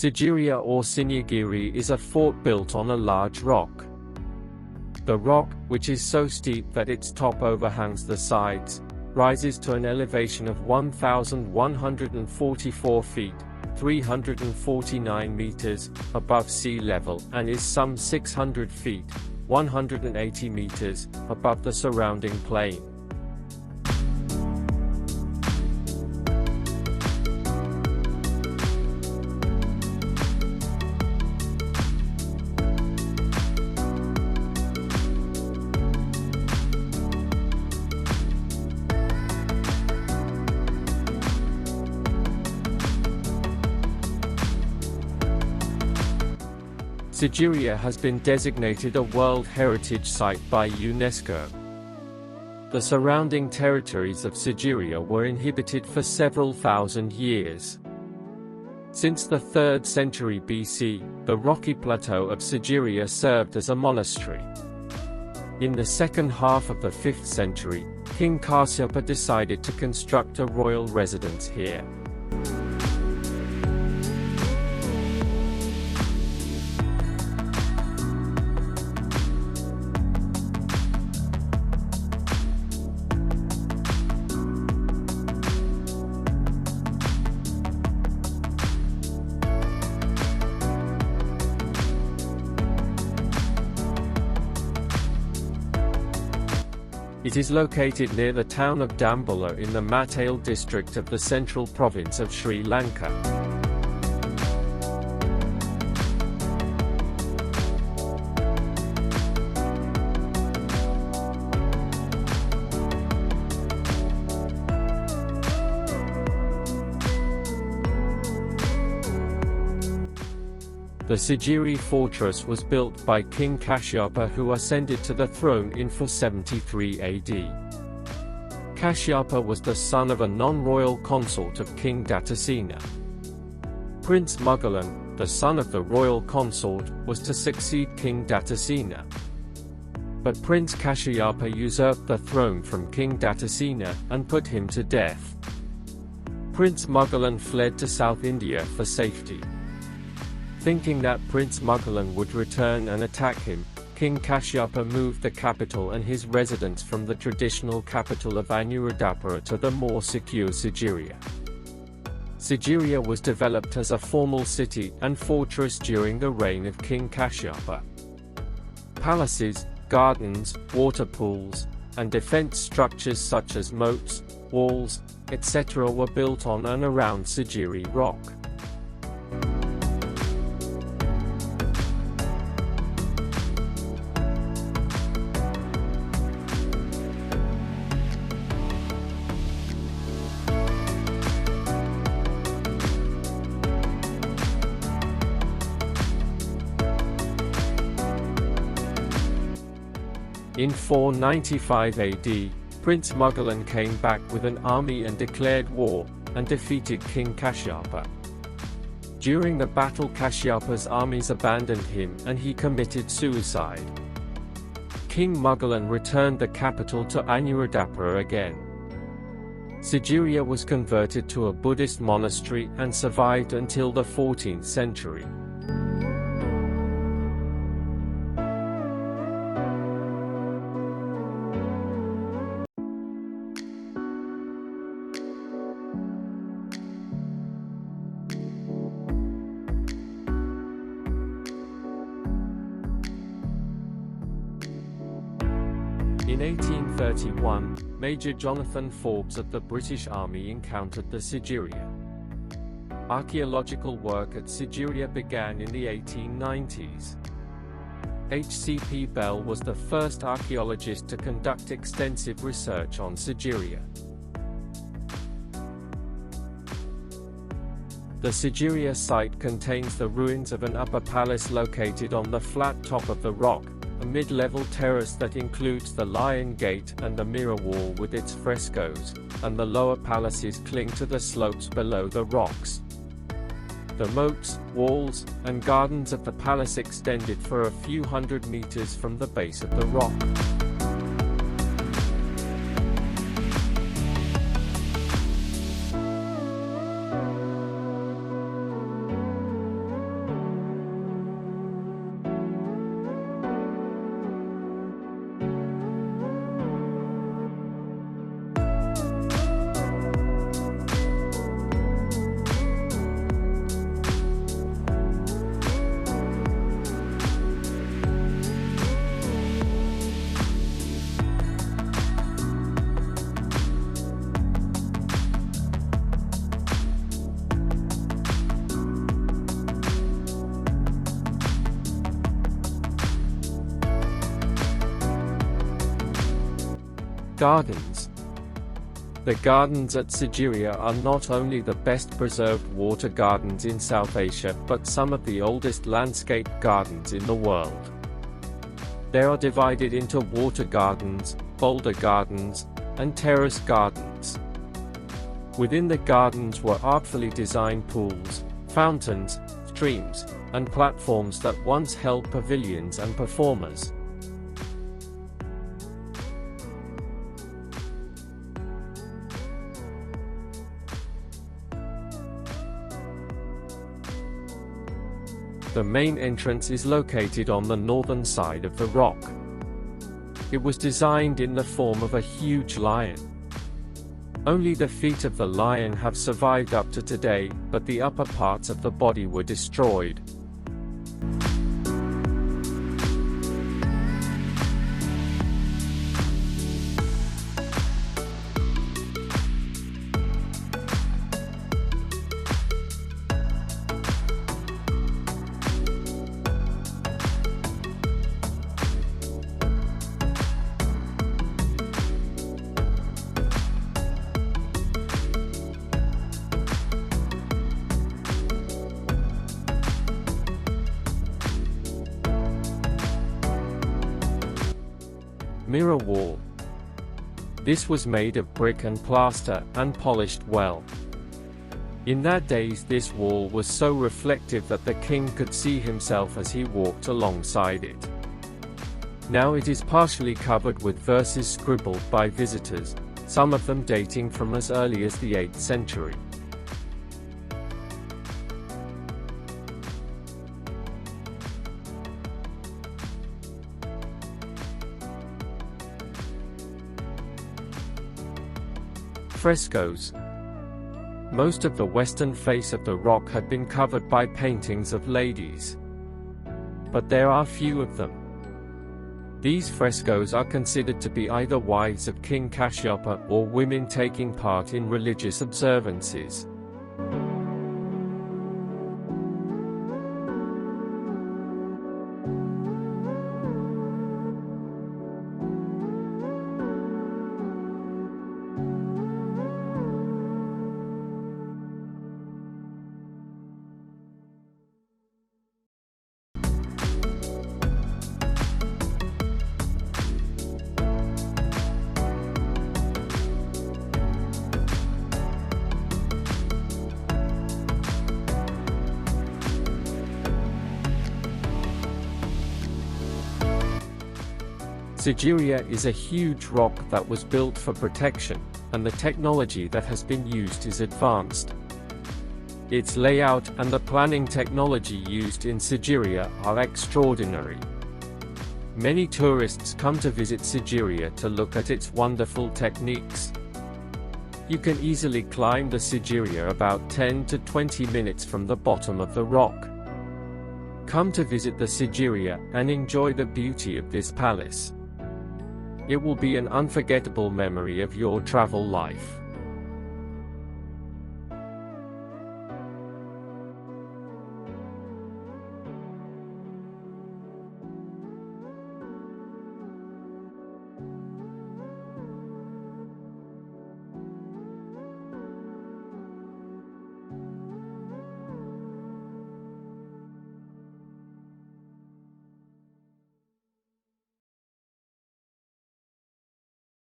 Sigiriya or Sinhagiri is a fort built on a large rock. The rock, which is so steep that its top overhangs the sides, rises to an elevation of 1,144 feet, 349 meters, above sea level and is some 600 feet, 180 meters, above the surrounding plain. Sigiriya has been designated a World Heritage Site by UNESCO. The surrounding territories of Sigiriya were inhabited for several thousand years. Since the 3rd century BC, the rocky plateau of Sigiriya served as a monastery. In the second half of the 5th century, King Kashyapa decided to construct a royal residence here. It is located near the town of Dambulla in the Matale district of the central province of Sri Lanka. The Sigiri fortress was built by King Kashyapa, who ascended to the throne in 473 AD. Kashyapa was the son of a non-royal consort of King Datasena. Prince Mugalan, the son of the royal consort, was to succeed King Datasena. But Prince Kashyapa usurped the throne from King Datasena and put him to death. Prince Mugalan fled to South India for safety. Thinking that Prince Mugalan would return and attack him, King Kashyapa moved the capital and his residence from the traditional capital of Anuradhapura to the more secure Sigiriya. Sigiriya was developed as a formal city and fortress during the reign of King Kashyapa. Palaces, gardens, water pools, and defense structures such as moats, walls, etc. were built on and around Sigiri rock. In 495 AD, Prince Mugalan came back with an army and declared war, and defeated King Kashyapa. During the battle, Kashyapa's armies abandoned him and he committed suicide. King Mugalan returned the capital to Anuradhapura again. Sigiriya was converted to a Buddhist monastery and survived until the 14th century. In 1831, Major Jonathan Forbes of the British Army encountered the Sigiriya. Archaeological work at Sigiriya began in the 1890s. H.C.P. Bell was the first archaeologist to conduct extensive research on Sigiriya. The Sigiriya site contains the ruins of an upper palace located on the flat top of the rock, a mid-level terrace that includes the Lion Gate and the mirror wall with its frescoes, and the lower palaces cling to the slopes below the rocks. The moats, walls, and gardens of the palace extended for a few hundred meters from the base of the rock. Gardens. The gardens at Sigiriya are not only the best preserved water gardens in South Asia but some of the oldest landscape gardens in the world. They are divided into water gardens, boulder gardens, and terrace gardens. Within the gardens were artfully designed pools, fountains, streams, and platforms that once held pavilions and performers. The main entrance is located on the northern side of the rock. It was designed in the form of a huge lion. Only the feet of the lion have survived up to today, but the upper parts of the body were destroyed. Mirror wall. This was made of brick and plaster and polished well. In that days this wall was so reflective that the king could see himself as he walked alongside it. Now it is partially covered with verses scribbled by visitors, some of them dating from as early as the 8th century. Frescoes. Most of the western face of the rock had been covered by paintings of ladies. But there are few of them. These frescoes are considered to be either wives of King Kashyapa or women taking part in religious observances. Sigiriya is a huge rock that was built for protection, and the technology that has been used is advanced. Its layout and the planning technology used in Sigiriya are extraordinary. Many tourists come to visit Sigiriya to look at its wonderful techniques. You can easily climb the Sigiriya about 10 to 20 minutes from the bottom of the rock. Come to visit the Sigiriya and enjoy the beauty of this palace. It will be an unforgettable memory of your travel life.